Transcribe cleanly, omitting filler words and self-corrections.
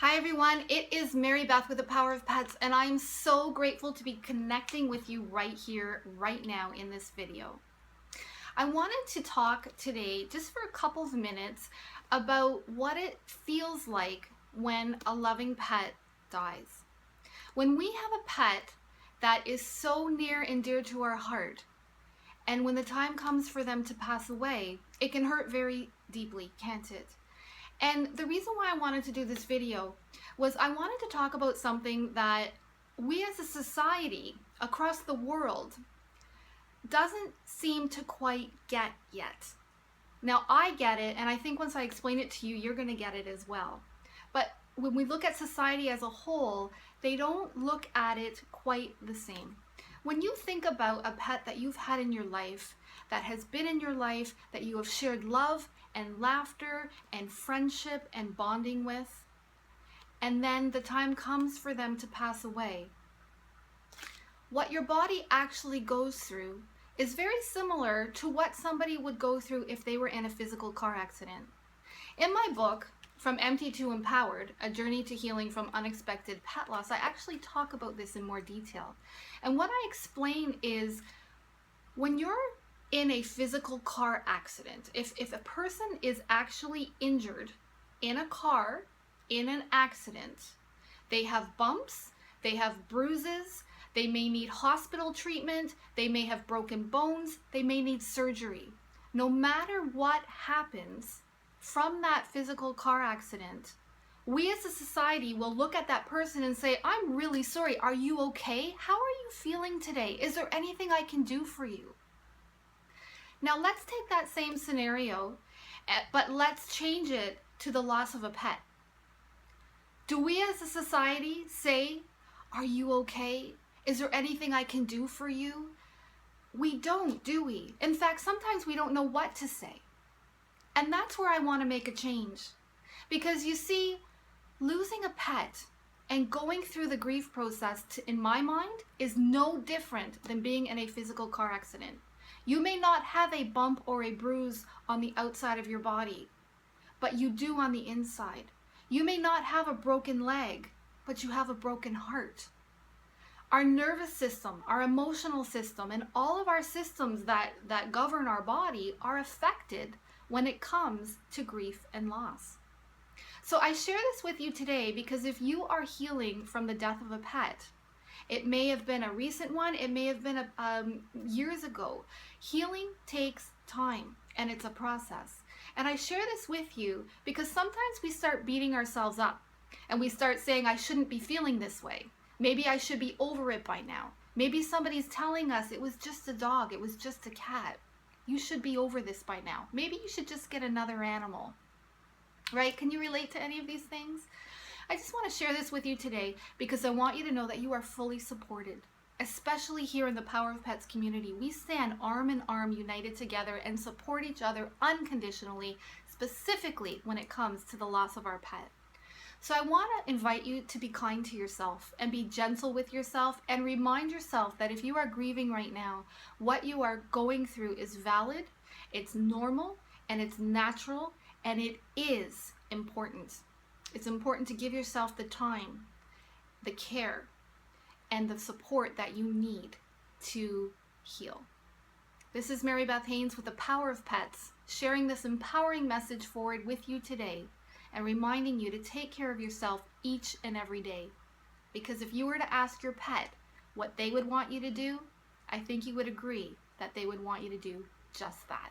Hi everyone, it is Mary Beth with the Power of Pets, and I'm so grateful to be connecting with you right here, right now in this video. I wanted to talk today just for a couple of minutes about what it feels like when a loving pet dies. When we have a pet that is so near and dear to our heart, and when the time comes for them to pass away, it can hurt very deeply, can't it? And the reason why I wanted to do this video was I wanted to talk about something that we as a society across the world doesn't seem to quite get yet. Now I get it, and I think once I explain it to you, you're going to get it as well. But when we look at society as a whole, they don't look at it quite the same. When you think about a pet that you've had in your life, that has been in your life, that you have shared love and laughter and friendship and bonding with, and then the time comes for them to pass away, what your body actually goes through is very similar to what somebody would go through if they were in a physical car accident. In my book, From Empty to Empowered, A Journey to Healing from Unexpected Pet Loss, I actually talk about this in more detail. And what I explain is when you're in a physical car accident, if a person is actually injured in a car, in an accident, they have bumps, they have bruises, they may need hospital treatment, they may have broken bones, they may need surgery. No matter what happens from that physical car accident, we as a society will look at that person and say, I'm really sorry, are you okay? How are you feeling today? Is there anything I can do for you? Now let's take that same scenario, but let's change it to the loss of a pet. Do we as a society say, are you okay? Is there anything I can do for you? We don't, do we? In fact, sometimes we don't know what to say. And that's where I want to make a change. Because you see, losing a pet and going through the grief process, in my mind, is no different than being in a physical car accident. You may not have a bump or a bruise on the outside of your body, but you do on the inside. You may not have a broken leg, but you have a broken heart. Our nervous system, our emotional system, and all of our systems that govern our body are affected when it comes to grief and loss. So I share this with you today because if you are healing from the death of a pet, it may have been a recent one, it may have been years ago. Healing takes time, and it's a process. And I share this with you because sometimes we start beating ourselves up, and we start saying, I shouldn't be feeling this way. Maybe I should be over it by now. Maybe somebody's telling us it was just a dog, it was just a cat. You should be over this by now. Maybe you should just get another animal. Right? Can you relate to any of these things? I just want to share this with you today because I want you to know that you are fully supported, especially here in the Power of Pets community. We stand arm in arm, united together, and support each other unconditionally, specifically when it comes to the loss of our pet. So I want to invite you to be kind to yourself and be gentle with yourself and remind yourself that if you are grieving right now, what you are going through is valid, it's normal, and it's natural, and it is important. It's important to give yourself the time, the care, and the support that you need to heal. This is Mary Beth Haynes with the Power of Pets, sharing this empowering message forward with you today and reminding you to take care of yourself each and every day. Because if you were to ask your pet what they would want you to do, I think you would agree that they would want you to do just that.